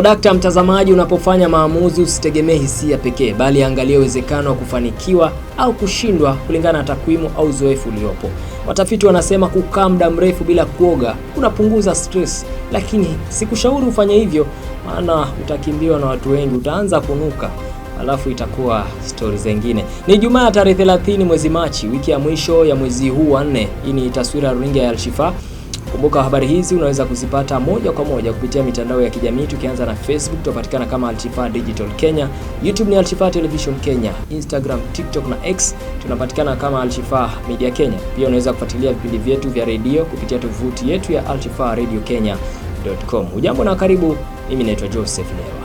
Dakta mtazamaji, unapofanya maamuzi usitegemee hisia pekee, bali angalia uwezekano wa kufanikiwa au kushindwa kulingana na takwimu au uzoefu uliopo. Watafiti wanasema kukaa muda mrefu bila kuoga kunapunguza stress, lakini sikushauri ufanye hivyo, maana utakimbiwa na watu wengi, utaanza kunuka, alafu itakuwa story zingine. Ni Ijumaa tarehe 30 mwezi Machi, wiki ya mwisho ya mwezi huu wa 4. Hii ni taswira runinga ya Alshifa. Kumbuka habari hizi unaweza kuzipata moja kwa moja kupitia mitandao ya kijamii, tukianza na Facebook tunapatikana kama Alshifa Digital Kenya, YouTube ni Alshifa Television Kenya, Instagram, TikTok na X tunapatikana kama Alshifa Media Kenya. Pia unaweza kufuatilia vipindi vyetu vya redio kupitia tovuti yetu ya alshifaradiokenya.com. Hujambo na karibu, mimi naitwa Joseph Lewa.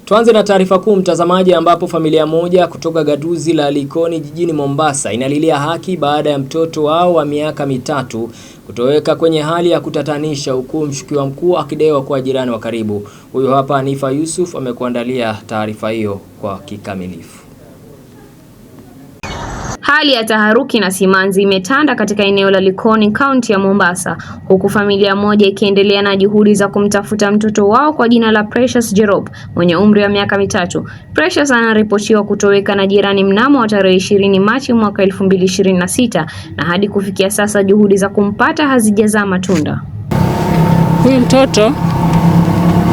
Tuanze na taarifa kuu mtazamaji, ambapo familia moja kutoka gatuzi la Likoni jijini Mombasa inalilia haki baada ya mtoto wao wa miaka 3 kutoweka kwenye hali ya kutatanisha, huku mshukiwa mkuu akidaiwa kuwa jirani wa karibu. Huyu hapa Hanifa Yusuf amekuandalia taarifa hiyo kwa kikamilifu. Hali ya taharuki na simanzi imetanda katika eneo la Likoni, kaunti ya Mombasa, huku familia moja ikiendelea na juhudi za kumtafuta mtoto wao kwa jina la Precious Jerop mwenye umri wa miaka 3. Precious anaripotiwa kutoweka na jirani mnamo wa tarehe 20 Machi mwaka 2026, na hadi kufikia sasa juhudi za kumpata hazijazaa matunda. Huyu mtoto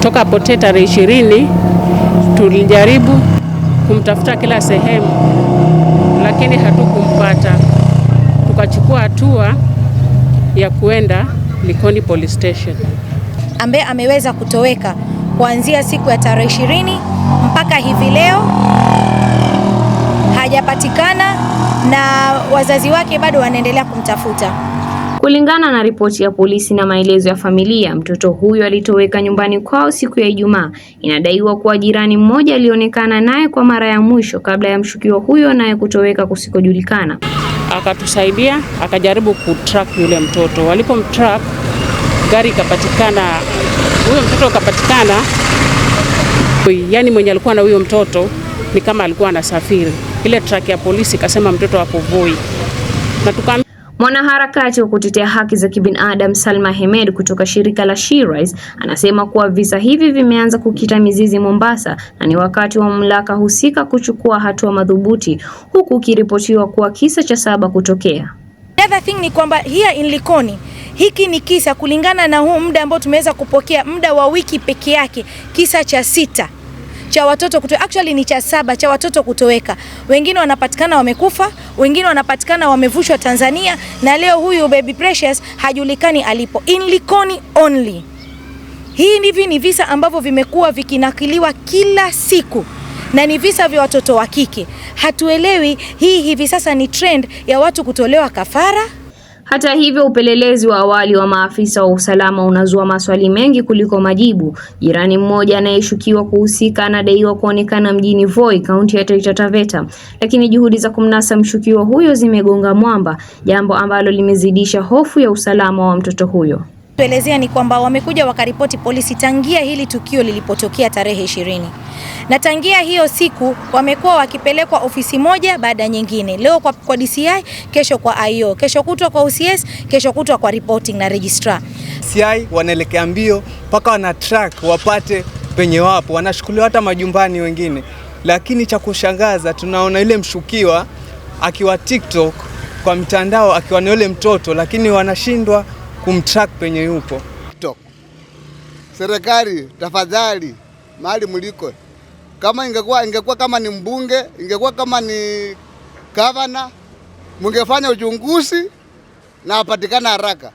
toka apotee tarehe 20 tulijaribu kumtafuta kila sehemu, lakini hatukumpata. Tukachukua hatua ya kuenda Likoni Police Station. Ambaye ameweza kutoweka kuanzia siku ya tarehe 20 mpaka hivi leo hajapatikana, na wazazi wake bado wanaendelea kumtafuta. Kulingana na ripoti ya polisi na maelezo ya familia, mtoto huyo alitoweka nyumbani kwao siku ya Ijumaa. Inadaiwa kuwa jirani mmoja alionekana naye kwa mara ya mwisho kabla ya mshukiwa huyo naye kutoweka kusikojulikana. Akatusaidia, akajaribu kutrack yule mtoto. Walipomtrack, gari ikapatikana, huyo mtoto akapatikana. Yaani mwenye alikuwa na huyo mtoto ni kama alikuwa anasafiri. Ile track ya polisi ikasema mtoto hapo Voi. Na Mwanaharakati wa kutetea haki za kibinadamu Salma Hemed kutoka shirika la She Rise anasema kuwa visa hivi vimeanza kukita mizizi Mombasa na ni wakati wa mamlaka husika kuchukua hatua madhubuti, huku kiripotiwa kuwa kisa cha 7 kutokea. Another thing ni kwamba here in Likoni, hiki ni kisa kulingana na huu muda ambao tumeweza kupokea, muda wa wiki peke yake, kisa cha 6 cha watoto kutoweka. Actually ni cha 7 cha watoto kutoweka. Wengine wanapatikana wamekufa, wengine wanapatikana wamevushwa Tanzania, na leo huyu baby Precious hajulikani alipo. In Likoni only. Hivi ni visa ambavyo vimekuwa vikinakiliwa kila siku, na ni visa vya watoto wa kike. Hatuelewi hivi sasa ni trend ya watu kutolewa kafara. Hata hivyo, upelelezi wa awali wa maafisa wa usalama unazua maswali mengi kuliko majibu. Jirani mmoja anayeshukiwa kuhusika anadaiwa kuonekana mjini Voi, kaunti ya Taita Taveta, lakini juhudi za kumnasa mshukiwa huyo zimegonga mwamba, jambo ambalo limezidisha hofu ya usalama wa mtoto huyo. Tuelezea ni kwamba wamekuja wakaripoti polisi tangia hili tukio lilipotokea tarehe 20. Na tangia hiyo siku wamekuwa wakipelekwa ofisi moja baada nyingine. Leo kwa DCI, kesho kwa IO, kesho kutwa kwa OCS, kesho kutwa kwa reporting na registrar. DCI wanaelekea mbio mpaka wana track wapate penye wapo, wanashukuliwa hata majumbani wengine. Lakini cha kushangaza tunaona ile mshukiwa akiwa TikTok kwa mtandao akiwa na yule mtoto, lakini wanashindwa kumtrack penye yupo. Serikali tafadhali, mahali mliko, kama ingekuwa kama ni mbunge, ingekuwa kama ni gavana, mungefanya uchunguzi na apatikana haraka.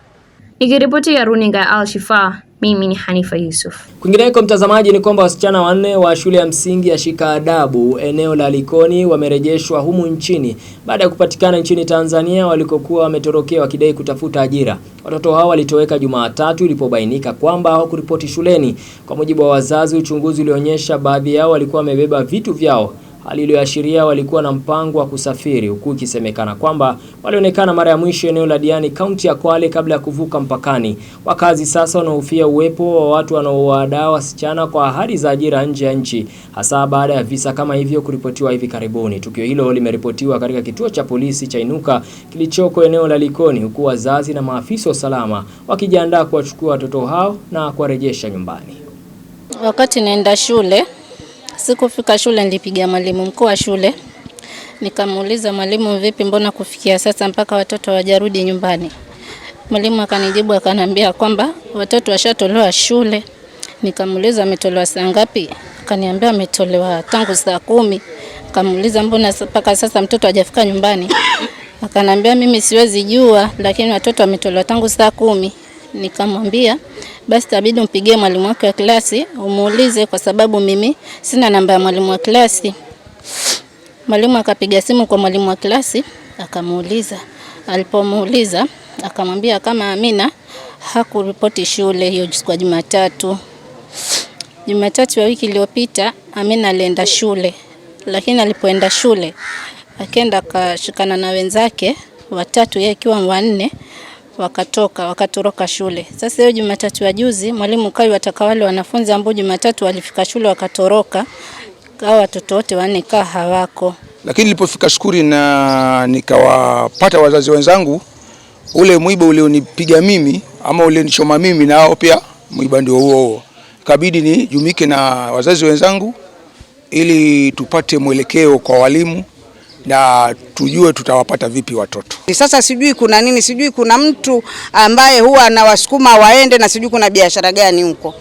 Nikiripoti ya runinga ya Alshifa, mimi ni Hanifa Yusuf. Kwingineko mtazamaji, ni kwamba wasichana 4 wa shule ya msingi ya Shika Adabu eneo la Likoni wamerejeshwa humu nchini baada ya kupatikana nchini Tanzania walikokuwa wametorokea wakidai kutafuta ajira. Watoto hao walitoweka Jumatatu ilipobainika kwamba hawakuripoti shuleni. Kwa mujibu wa wazazi, uchunguzi ulionyesha baadhi yao walikuwa wamebeba vitu vyao, hali iliyoashiria walikuwa na mpango wa kusafiri, huku ikisemekana kwamba walionekana mara ya mwisho eneo la Diani, kaunti ya Kwale kabla ya kuvuka mpakani. Wakazi sasa wanahofia uwepo wa watu wanaowadaa wasichana kwa ahadi za ajira nje ya nchi, hasa baada ya visa kama hivyo kuripotiwa hivi karibuni. Tukio hilo limeripotiwa katika kituo cha polisi cha Inuka kilichoko eneo la Likoni, huku wazazi na maafisa wa usalama wakijiandaa kuwachukua watoto hao na kuwarejesha nyumbani. Wakati naenda shule, sikufika shule, nilipigia mwalimu mkuu wa shule. Nikamuuliza, mwalimu, vipi, mbona kufikia sasa mpaka watoto hawajarudi nyumbani? Mwalimu akanijibu akaniambia kwamba watoto washatolewa shule. Nikamuuliza, ametolewa saa ngapi? Akaniambia ametolewa tangu saa 10. Nikamuuliza, mbona mpaka sasa mtoto hajafika nyumbani? Akaniambia, mimi siwezi jua, lakini watoto wametolewa tangu saa 10. Nikamwambia basi itabidi umpigie mwalimu wake wa klasi umuulize, kwa sababu mimi sina namba ya mwalimu wa klasi. Mwalimu akapiga simu kwa mwalimu wa klasi akamuuliza. Alipomuuliza akamwambia kama Amina hakuripoti shule hiyo siku ya Jumatatu. Jumatatu ya wiki iliyopita Amina alienda shule, lakini alipoenda shule akaenda kashikana na wenzake watatu, yeye akiwa wanne, wakatoroka shule. Sasa hiyo Jumatatu ya juzi mwalimu kai wataka wale wanafunzi ambao Jumatatu walifika shule wakatoroka, hao watoto wote wanne hawako. Lakini nilipofika shukuri na nikawapata wazazi wenzangu, ule mwiba ule unipiga mimi ama ule nichoma mimi, na hao pia mwiba ndio huo. Kabidi nijumike na wazazi wenzangu ili tupate mwelekeo kwa walimu na tujue tutawapata vipi watoto. Sasa sijui kuna nini, sijui kuna mtu ambaye huwa anawasukuma waende, na sijui kuna biashara gani huko.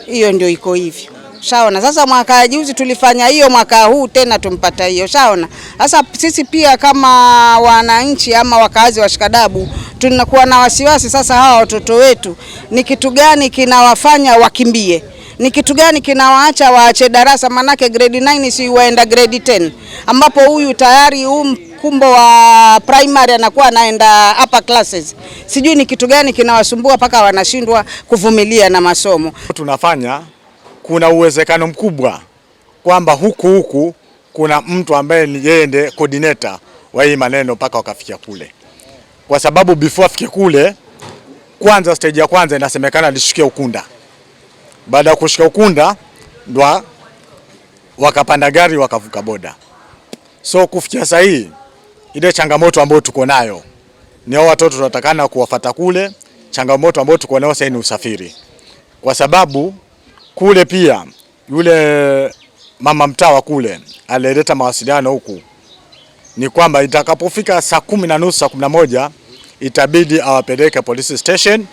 Hiyo ndio iko hivyo. Shaona, sasa mwaka juzi tulifanya hiyo, mwaka huu tena tumpata hiyo. Shaona, sasa sisi pia kama wananchi ama wakazi wa Shikadabu tunakuwa na wasiwasi. Sasa hawa watoto wetu ni kitu gani kinawafanya wakimbie? Ni kitu gani kinawaacha waache darasa? Manake grade 9 si waenda grade 10, ambapo huyu tayari mkumbo wa primary anakuwa anaenda upper classes. Sijui ni kitu gani kinawasumbua mpaka wanashindwa kuvumilia na masomo. Tunafanya, kuna uwezekano mkubwa kwamba huku kuna mtu ambaye ni yeye ndiye coordinator wa hii maneno mpaka wakafikia kule. Kwa sababu before afike kule, kwanza stage ya kwanza inasemekana alishikia Ukunda. Baada ya kushika Ukunda ndo wakapanda gari wakavuka boda. So kufikia sasa hii ile changamoto ambayo tuko nayo ni hao watoto tunatakana kuwafuata kule. Changamoto ambayo tuko nayo sasa ni usafiri. Kwa sababu kule pia yule mama mtawa kule alileta mawasiliano huku ni kwamba itakapofika saa 10:30 saa 11 itabidi awapeleke police station,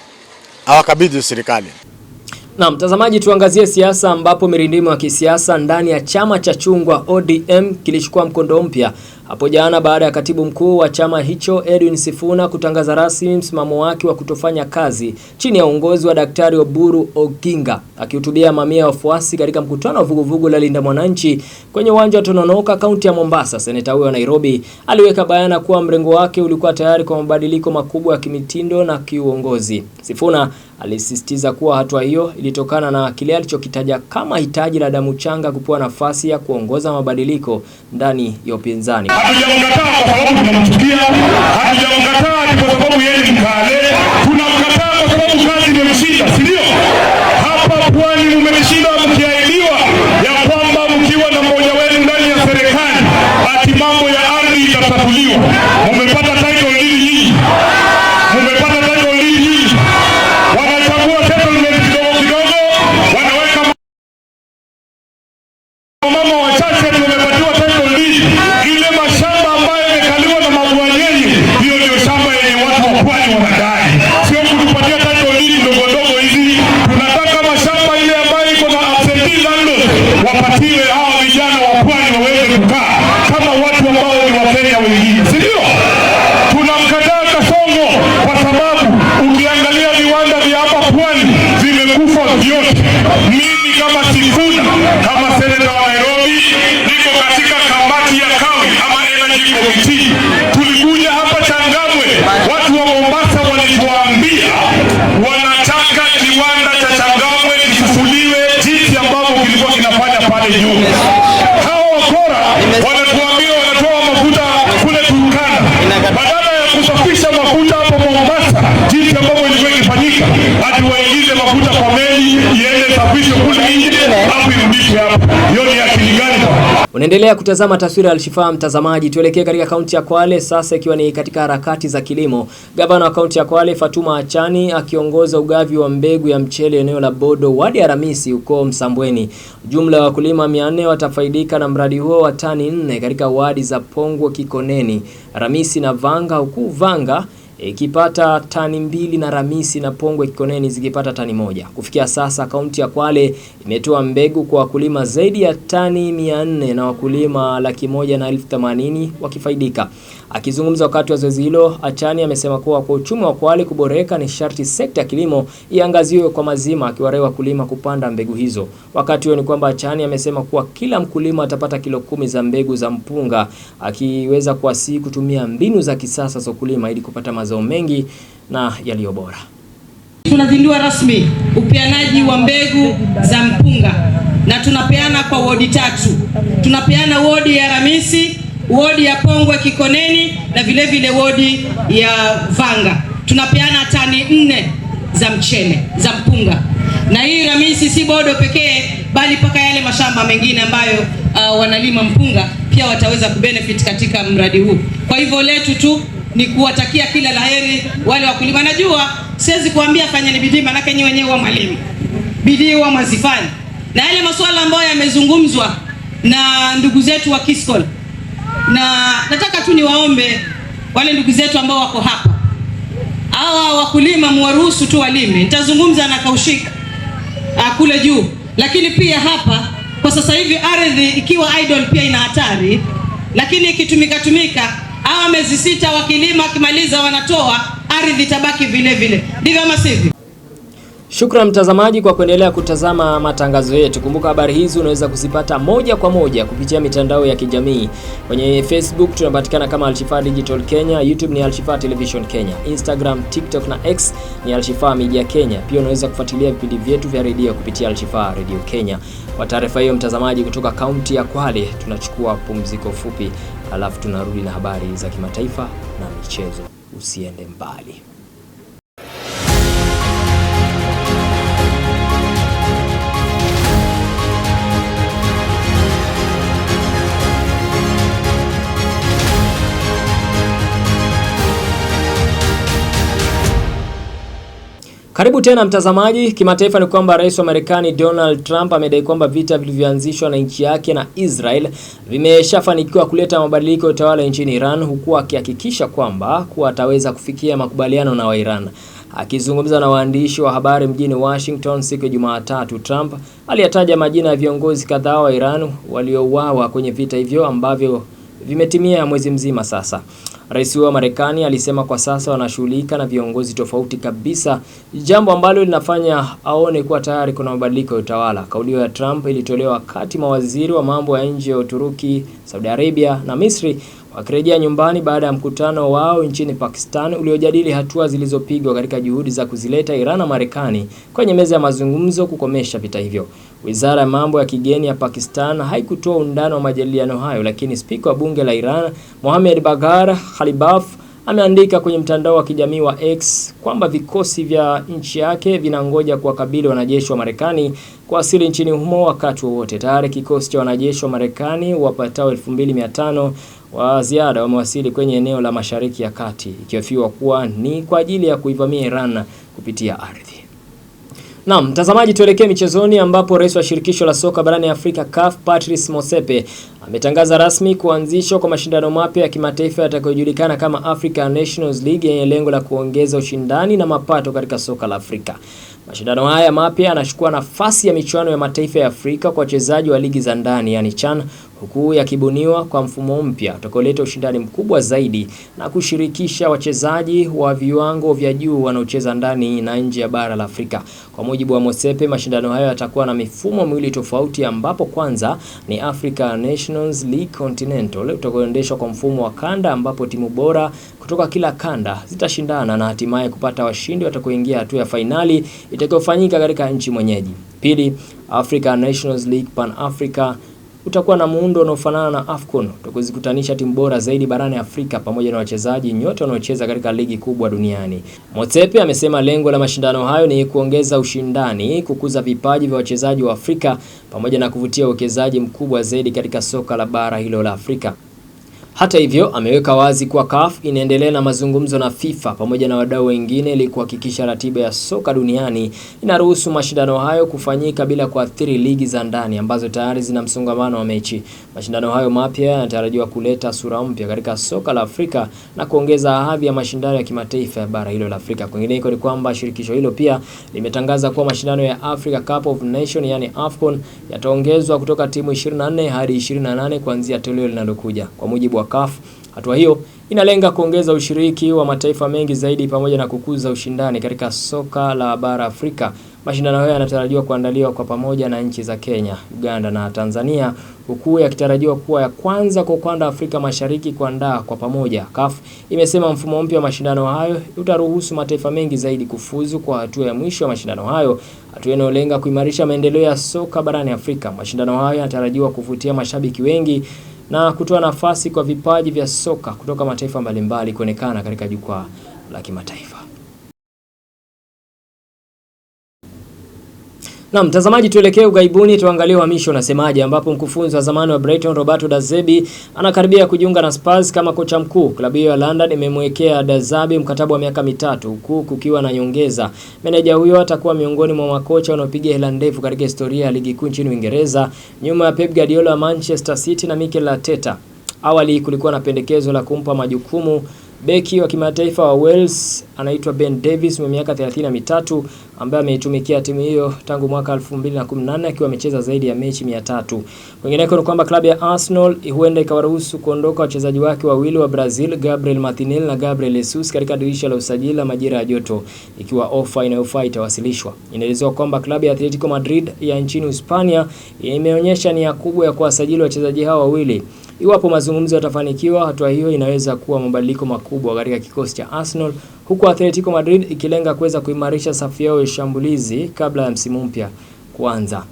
awakabidhi serikali. Na mtazamaji, tuangazie siasa, ambapo mirindimo ya kisiasa ndani ya chama cha chungwa ODM kilichukua mkondo mpya hapo jana baada ya katibu mkuu wa chama hicho Edwin Sifuna kutangaza rasmi msimamo wake wa kutofanya kazi chini ya uongozi wa Daktari Oburu Oginga. Akihutubia mamia ya wafuasi katika mkutano wa vuguvugu la Linda Mwananchi kwenye uwanja wa Tononoka, kaunti ya Mombasa, seneta huyo wa Nairobi aliweka bayana kuwa mrengo wake ulikuwa tayari kwa mabadiliko makubwa ya kimitindo na kiuongozi. Sifuna alisisitiza kuwa hatua hiyo ilitokana na kile alichokitaja kama hitaji la damu changa kupewa nafasi ya kuongoza mabadiliko ndani ya upinzani. Hatujamkataa kwa sababu tunamchukia, hatujamkataa kwa sababu yeye ni mkale, tunamkataa kwa sababu kazi imemshinda, si ndio? Hapa Pwani mmeshinda mkiahidiwa ya kwamba mkiwa na mmoja wenu ndani ya serikali ati mambo ya ardhi itatatuliwa. Mmepata title deed nyingi. Mmepata title deed nyingi. Wanachagua settlement kidogo, wanaweka mama wachache wamepatiwa title deed. Ile mashamba ambayo yamekaliwa na mabwanyenye, hiyo ndio shamba yenye watu wa Pwani wanadai. Sio kutupatia title deed ndogo hizi. Tunataka mashamba ile ambayo iko na absentee landlords wapatiwe hao vijana wa Pwani waweze kukaa kama watu ambao ni Wakenya wengine. Si ndio? Tunamkataa Kasongo kwa sababu ukiangalia viwanda vya hapa Pwani vimekufa vyote. Mimi kama Sifuna, kama seneta wa Nairobi, niko katika kamati ya kawi ama energy committee. Tulikuja hapa Changamwe, watu wa Mombasa walituambia wanataka kiwanda cha Changamwe kifufuliwe jinsi ambavyo kilikuwa kinafanya pale juu. Hao wakora ishwe hapo. Hiyo ni akili gani bwana? Unaendelea kutazama taswira ya Alshifaa mtazamaji. Tuelekee katika kaunti ya Kwale sasa, ikiwa ni katika harakati za kilimo. Gavana wa kaunti ya Kwale Fatuma Achani akiongoza ugavi wa mbegu ya mchele eneo la Bodo wadi ya Ramisi huko Msambweni. Jumla ya wakulima 400 watafaidika na mradi huo wa tani 4 katika wadi za Pongwe, Kikoneni, Ramisi na Vanga, huku Vanga ikipata tani 2 na Ramisi na Pongwe Kikoneni zikipata tani 1. Kufikia sasa kaunti ya Kwale imetoa mbegu kwa wakulima zaidi ya tani 400 na wakulima 180,000 wakifaidika. Akizungumza wakati wa zoezi hilo, Achani amesema kuwa kwa uchumi wa Kwale kuboreka ni sharti sekta ya kilimo iangaziwe kwa mazima, akiwarai wakulima kupanda mbegu hizo. Wakati huo ni kwamba Achani amesema kuwa kila mkulima atapata kilo 10 za mbegu za mpunga, akiweza kuwasihi kutumia mbinu za kisasa za kulima ili kupata mazao mengi na yaliyo bora. Tunazindua rasmi upeanaji wa mbegu za mpunga na tunapeana kwa wodi 3. Tunapeana wodi ya Ramisi, wodi ya Pongwe Kikoneni na vile vile wodi ya Vanga. Tunapeana tani 4 za mchele za mpunga. Na hii Ramisi si Bodo pekee bali paka yale mashamba mengine ambayo wanalima mpunga pia wataweza kubenefit katika mradi huu. Kwa hivyo letu tu ni kuwatakia kila laheri wale wakulima. Najua siwezi kuambia fanyeni bidii, manake nyinyi wenyewe wa mwalimu. Bidii wa mwazifanya. Na yale masuala ambayo yamezungumzwa na ndugu zetu wa Kiskol. Na nataka tu niwaombe wale ndugu zetu ambao wako hapa. Hawa wakulima muwaruhusu tu walime. Nitazungumza na Kaushika kule juu. Lakini pia hapa kwa sasa hivi ardhi ikiwa idle pia ina hatari. Lakini ikitumika hawa miezi 6 wakilima kimaliza wanatoa, ardhi tabaki vile vile. Ndivyo ama sivyo? Shukran mtazamaji kwa kuendelea kutazama matangazo yetu. Kumbuka habari hizi unaweza kuzipata moja kwa moja kupitia mitandao ya kijamii. Kwenye Facebook tunapatikana kama Alshifaa Digital Kenya, YouTube ni Alshifaa Television Kenya, Instagram, TikTok na X ni Alshifaa Media Kenya. Pia unaweza kufuatilia vipindi vyetu vya redio kupitia Alshifaa Radio Kenya. Kwa taarifa hiyo mtazamaji, kutoka kaunti ya Kwale tunachukua pumziko fupi, alafu tunarudi na habari za kimataifa na michezo. Usiende mbali. Karibu tena mtazamaji. Kimataifa ni kwamba Rais wa Marekani Donald Trump amedai kwamba vita vilivyoanzishwa na nchi yake na Israel vimeshafanikiwa kuleta mabadiliko ya utawala nchini Iran, huku akihakikisha kwamba ataweza kufikia makubaliano na Iran. Akizungumza na waandishi wa habari mjini Washington siku ya Jumatatu, Trump aliyataja majina ya viongozi kadhaa wa Iran waliouawa kwenye vita hivyo ambavyo vimetimia mwezi mzima sasa. Rais wa Marekani alisema kwa sasa wanashughulika na viongozi tofauti kabisa, jambo ambalo linafanya aone kuwa tayari kuna mabadiliko ya utawala. Kauli ya Trump ilitolewa wakati mawaziri wa mambo ya nje ya Uturuki, Saudi Arabia na Misri wakirejea nyumbani baada ya mkutano wao nchini Pakistan uliojadili hatua zilizopigwa katika juhudi za kuzileta Iran na Marekani kwenye meza ya mazungumzo kukomesha vita hivyo. Wizara ya mambo ya kigeni ya Pakistan haikutoa undani wa majadiliano hayo, lakini spika wa bunge la Iran Mohammad Bagher Khalibaf ameandika kwenye mtandao wa kijamii wa X kwamba vikosi vya nchi yake vinangoja kuwakabili wanajeshi wa Marekani kuwasili nchini humo wakati wowote. Tayari kikosi cha wanajeshi wa Marekani wapatao 2500 wa ziada wamewasili kwenye eneo la Mashariki ya Kati, ikihofiwa kuwa ni kwa ajili ya kuivamia Iran kupitia ardhi. Naam, mtazamaji, tuelekee michezoni ambapo rais wa shirikisho la soka barani Afrika CAF Patrice Motsepe ametangaza rasmi kuanzishwa kwa mashindano mapya ya kimataifa yatakayojulikana kama African Nations League yenye lengo la kuongeza ushindani na mapato katika soka la Afrika. Mashindano haya mapya yanachukua nafasi ya michuano ya mataifa ya Afrika kwa wachezaji wa ligi za ndani yani CHAN, huku yakibuniwa kwa mfumo mpya utakaoleta ushindani mkubwa zaidi na kushirikisha wachezaji wa viwango vya juu wanaocheza ndani na nje ya bara la Afrika. Kwa mujibu wa Motsepe, mashindano hayo yatakuwa na mifumo miwili tofauti, ambapo kwanza ni Africa Nations League Continental utakaoendeshwa kwa mfumo wa kanda, ambapo timu bora kutoka kila kanda zitashindana na hatimaye kupata washindi watakaoingia hatua ya fainali itakayofanyika katika nchi mwenyeji. Pili, Africa Nations League Pan Africa utakuwa na muundo unaofanana na AFCON, utakuzikutanisha timu bora zaidi barani Afrika pamoja na wachezaji nyota wanaocheza katika ligi kubwa duniani. Motsepe amesema lengo la mashindano hayo ni kuongeza ushindani, kukuza vipaji vya wachezaji wa Afrika pamoja na kuvutia uwekezaji mkubwa zaidi katika soka la bara hilo la Afrika. Hata hivyo, ameweka wazi kuwa CAF inaendelea na mazungumzo na FIFA pamoja na wadau wengine ili kuhakikisha ratiba ya soka duniani inaruhusu mashindano hayo kufanyika bila kuathiri ligi za ndani ambazo tayari zina msongamano wa mechi. Mashindano hayo mapya yanatarajiwa kuleta sura mpya katika soka la Afrika na kuongeza hadhi ya mashindano ya kimataifa ya bara hilo la Afrika. Kwingineko ni kwamba shirikisho hilo pia limetangaza kuwa mashindano ya Africa Cup of Nations yani AFCON yataongezwa kutoka timu 24 hadi 28 kuanzia toleo linalokuja. Kwa mujibu wa CAF, hatua hiyo inalenga kuongeza ushiriki wa mataifa mengi zaidi pamoja na kukuza ushindani katika soka la bara Afrika. Mashindano hayo yanatarajiwa kuandaliwa kwa pamoja na nchi za Kenya, Uganda na Tanzania, huku yakitarajiwa kuwa ya kwanza kwa ukanda Afrika Mashariki kuandaa kwa pamoja. CAF imesema mfumo mpya wa mashindano hayo utaruhusu mataifa mengi zaidi kufuzu kwa hatua ya mwisho ya mashindano hayo, hatua inayolenga kuimarisha maendeleo ya soka barani Afrika. Mashindano hayo yanatarajiwa kuvutia mashabiki wengi na kutoa nafasi kwa vipaji vya soka kutoka mataifa mbalimbali kuonekana katika jukwaa la kimataifa. Na mtazamaji, tuelekee ugaibuni tuangalie uhamisho unasemaje, ambapo mkufunzi wa zamani wa Brighton Roberto De Zerbi anakaribia kujiunga na Spurs kama kocha mkuu. Klabu hiyo ya London imemwekea De Zerbi mkataba wa miaka 3 huku kukiwa na nyongeza. Meneja huyo atakuwa miongoni mwa makocha wanaopiga hela ndefu katika historia ya ligi kuu nchini Uingereza, nyuma ya Pep Guardiola wa Manchester City na Mikel Arteta. Awali kulikuwa na pendekezo la kumpa majukumu beki wa kimataifa wa Wales anaitwa Ben Davies mwenye miaka 33 ambaye ameitumikia timu hiyo tangu mwaka 2018 akiwa amecheza zaidi ya mechi 300. Wengineko ni kwamba klabu ya Arsenal huenda ikawaruhusu kuondoka wachezaji wake wawili wa Brazil, Gabriel Martinelli na Gabriel Jesus katika dirisha la usajili la majira ya joto, ikiwa ofa inayofaa itawasilishwa. Inaelezwa kwamba klabu ya Atletico Madrid ya nchini Hispania imeonyesha nia kubwa ya kuwasajili wachezaji hao wawili. Iwapo mazungumzo yatafanikiwa, hatua hiyo inaweza kuwa mabadiliko makubwa katika kikosi cha Arsenal, huku Atletico Madrid ikilenga kuweza kuimarisha safu yao ya shambulizi kabla ya msimu mpya kuanza.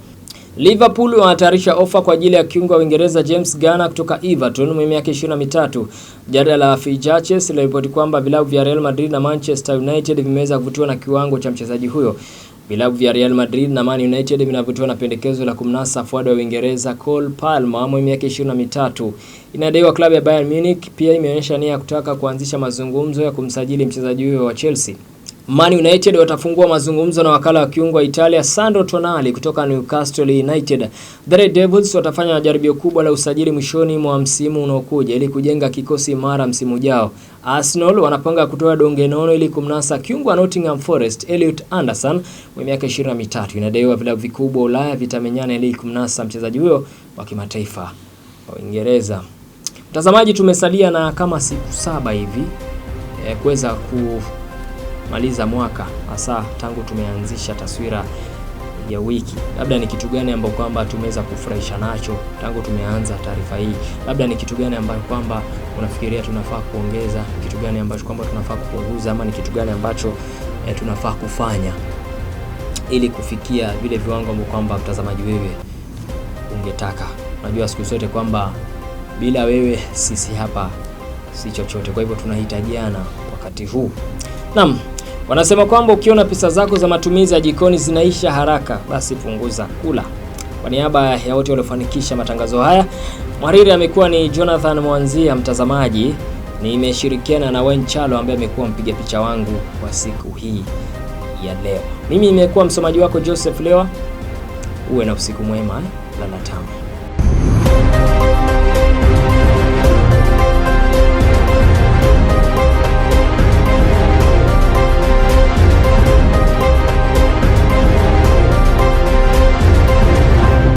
Liverpool wanatayarisha ofa kwa ajili ya kiungo wa Uingereza James Garner kutoka Everton mwenye miaka 23. Jarida la Fichaches linaripoti kwamba vilabu vya Real Madrid na Manchester United vimeweza kuvutiwa na kiwango cha mchezaji huyo. Vilabu vya Real Madrid na Man United vinavutiwa na pendekezo la kumnasa forward wa Uingereza Cole Palmer mwenye miaka 23. Inadaiwa klabu ya Bayern Munich pia imeonyesha nia ya kutaka kuanzisha mazungumzo ya kumsajili mchezaji huyo wa Chelsea. Man United watafungua mazungumzo na wakala wa kiungo wa Italia Sandro Tonali kutoka Newcastle United. The Red Devils watafanya jaribio kubwa la usajili mwishoni mwa msimu unaokuja ili kujenga kikosi imara msimu ujao. Arsenal wanapanga kutoa donge nono ili kumnasa kiungo wa Nottingham Forest Elliot Anderson mwenye miaka 23. Inadaiwa vilabu vikubwa Ulaya vitamenyana ili kumnasa mchezaji huyo wa kimataifa wa Uingereza. Mtazamaji, tumesalia na kama siku 7 hivi kuweza kumaliza mwaka, hasa tangu tumeanzisha taswira ya wiki. Labda ni kitu gani ambacho kwamba tumeweza kufurahisha nacho tangu tumeanza taarifa hii? Labda ni kitu gani ambacho kwamba unafikiria tunafaa kuongeza, kitu gani ambacho kwamba tunafaa kupunguza, ama ni kitu gani ambacho tunafaa kufanya ili kufikia vile viwango ambavyo kwamba mtazamaji wewe ungetaka? Unajua siku zote kwamba bila wewe sisi hapa si chochote. Kwa hivyo tunahitajiana wakati huu. Naam, wanasema kwamba ukiona pesa zako za matumizi ya jikoni zinaisha haraka, basi punguza kula. Kwa niaba ya wote waliofanikisha matangazo haya, mhariri amekuwa ni Jonathan Mwanzia. Mtazamaji, nimeshirikiana na Wayne Chalo ambaye amekuwa mpiga picha wangu kwa siku hii ya leo. Mimi nimekuwa msomaji wako Joseph Lewa. Uwe na usiku mwema, lala tamu.